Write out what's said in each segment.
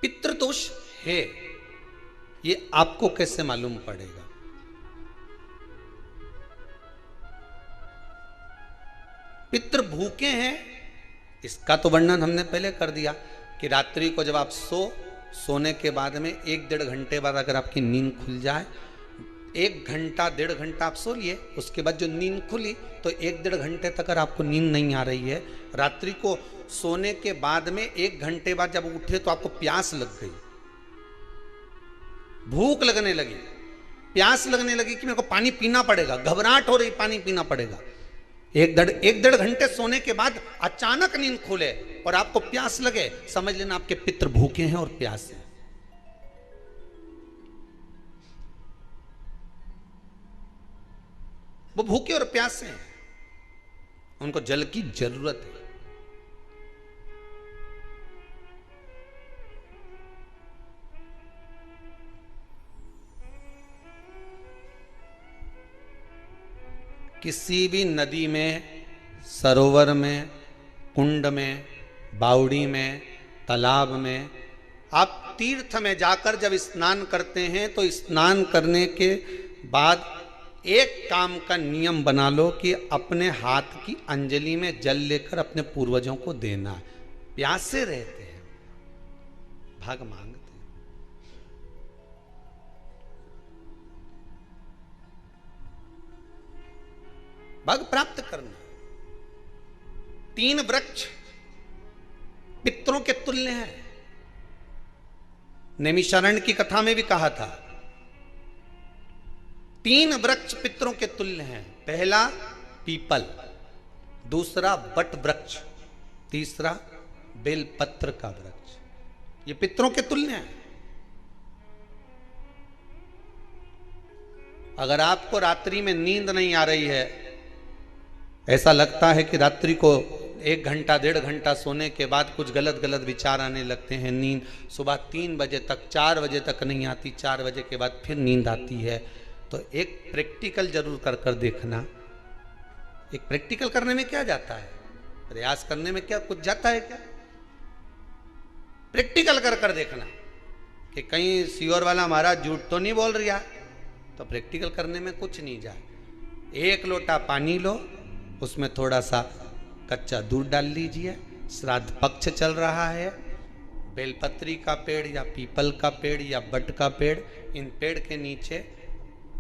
पितृदोष है ये आपको कैसे मालूम पड़ेगा? पितृ भूखे हैं इसका तो वर्णन हमने पहले कर दिया कि रात्रि को जब आप सोने के बाद में 1-1.5 घंटे बाद अगर आपकी नींद खुल जाए, 1 घंटा 1.5 घंटा आप सो लिए, उसके बाद जो नींद खुली तो 1-1.5 घंटे तक अगर आपको नींद नहीं आ रही है, रात्रि को सोने के बाद में 1 घंटे बाद जब उठे तो आपको प्यास लग गई, भूख लगने लगी, प्यास लगने लगी कि मेरे को पानी पीना पड़ेगा, घबराहट हो रही, पानी पीना पड़ेगा। 1-1.5 घंटे सोने के बाद अचानक नींद खुले और आपको प्यास लगे, समझ लेना आपके पितृ भूखे हैं और प्यास है। वो भूखे और प्यासे हैं, उनको जल की जरूरत है। किसी भी नदी में, सरोवर में, कुंड में, बावड़ी में, तालाब में, आप तीर्थ में जाकर जब स्नान करते हैं तो स्नान करने के बाद एक काम का नियम बना लो कि अपने हाथ की अंजलि में जल लेकर अपने पूर्वजों को देना। प्यासे रहते हैं, भाग मांगते हैं। भाग प्राप्त करना। 3 वृक्ष पितरों के तुल्य हैं। नैमिषारण्य की कथा में भी कहा था 3 वृक्ष पितरों के तुल्य हैं। पहला पीपल, दूसरा वट वृक्ष, तीसरा बेलपत्र का वृक्ष। ये पितरों के तुल्य हैं। अगर आपको रात्रि में नींद नहीं आ रही है, ऐसा लगता है कि रात्रि को 1 घंटा 1.5 घंटा सोने के बाद कुछ गलत गलत विचार आने लगते हैं, नींद सुबह 3 बजे तक 4 बजे तक नहीं आती, 4 बजे के बाद फिर नींद आती है, तो एक प्रैक्टिकल जरूर कर कर देखना। एक प्रैक्टिकल करने में क्या जाता है, प्रयास करने में क्या कुछ जाता है क्या? प्रैक्टिकल कर कर देखना कि कहीं सीओर वाला महाराज झूठ तो नहीं बोल रहा, तो प्रैक्टिकल करने में कुछ नहीं जाए। 1 लोटा पानी लो, उसमें थोड़ा सा कच्चा दूध डाल लीजिए, श्राद्ध पक्ष चल रहा है, बेलपत्री का पेड़ या पीपल का पेड़ या बट का पेड़, इन पेड़ के नीचे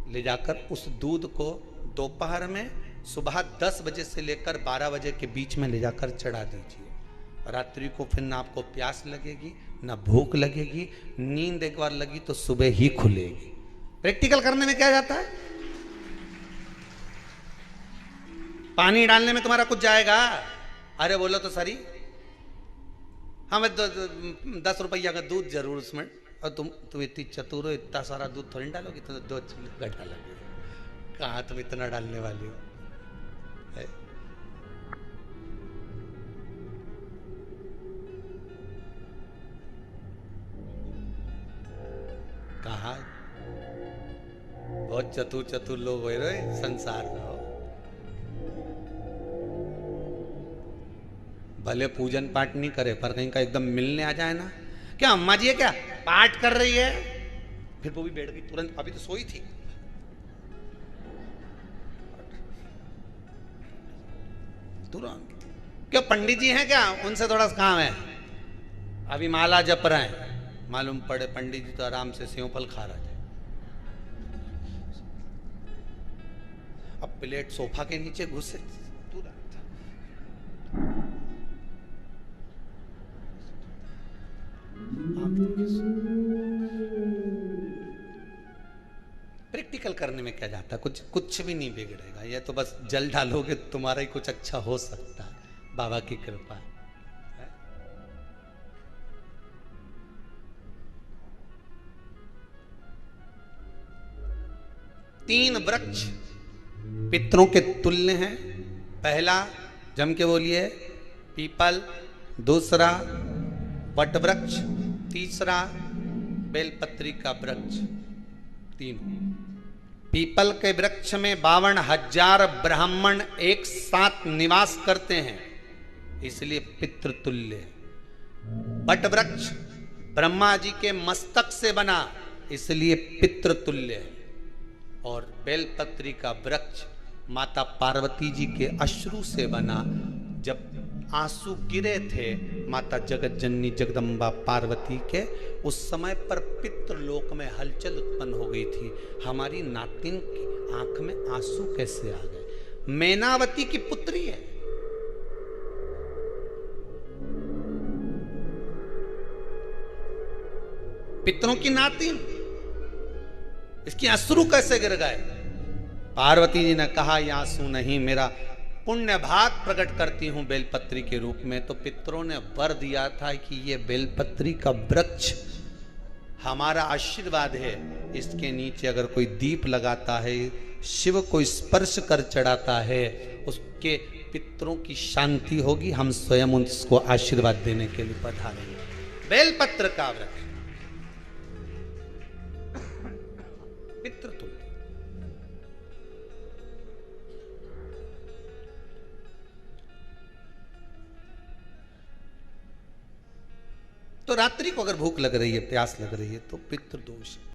ले जाकर उस दूध को दोपहर में सुबह 10 बजे से लेकर 12 बजे के बीच में ले जाकर चढ़ा दीजिए। रात्रि को फिर ना आपको प्यास लगेगी ना भूख लगेगी, नींद एक बार लगी तो सुबह ही खुलेगी। प्रैक्टिकल करने में क्या जाता है? पानी डालने में तुम्हारा कुछ जाएगा? अरे बोलो तो सरी, हमें 10 रुपया का दूध जरूर उसमें, और तुम इतनी चतुर हो, इतना सारा दूध थोड़ी डालोगी, तो 2 चीज़ डालोगे। कहाँ तुम इतना डालने वाली हो? कहा बहुत चतुर लोग हो रहे संसार में हो। भले पूजन पाठ नहीं करे, पर कहीं का एकदम मिलने आ जाए ना, क्या अम्मा जी है क्या पाठ कर रही है, फिर वो भी बैठ गई तुरंत, अभी तो सोई थी। तुरंत क्या पंडित जी हैं क्या, उनसे थोड़ा सा काम है, अभी माला जप रहे हैं, मालूम पड़े पंडित जी तो आराम से सेव फल खा रहे थे। अब प्लेट सोफा के नीचे घुसे तुरंत। प्रैक्टिकल करने में क्या जाता, कुछ भी नहीं बिगड़ेगा। ये तो बस जल डालोगे तुम्हारा ही कुछ अच्छा हो सकता है, बाबा की कृपा। 3 वृक्ष पितरों के तुल्य हैं। पहला जम के बोलिए पीपल, दूसरा वट वृक्ष, तीसरा बेलपत्री का वृक्ष। 3 पीपल के वृक्ष में 52,000 ब्राह्मण एक साथ निवास करते हैं, इसलिए पितृतुल्य। वट वृक्ष ब्रह्मा जी के मस्तक से बना, इसलिए पितृतुल्य है। और बेलपत्री का वृक्ष माता पार्वती जी के अश्रु से बना। जब आंसू गिरे थे माता जगत जननी जगदम्बा पार्वती के, उस समय पर पितृलोक में हलचल उत्पन्न हो गई थी। हमारी नातिन की आंख में आंसू कैसे आ गए? मैनावती की पुत्री है, पितरों की नातिन, इसकी अश्रु कैसे गिर गए? पार्वती जी ने कहा ये आंसू नहीं, मेरा पुण्य भाग प्रकट करती हूं बेलपत्री के रूप में। तो पितरों ने वर दिया था कि ये बेलपत्री का वृक्ष हमारा आशीर्वाद है, इसके नीचे अगर कोई दीप लगाता है, शिव को स्पर्श कर चढ़ाता है, उसके पितरों की शांति होगी। हम स्वयं उसको आशीर्वाद देने के लिए पधारेंगे। बेलपत्र का वृक्ष पितृतुल्य। तो रात्रि को अगर भूख लग रही है, प्यास लग रही है, तो पितृ दोष है।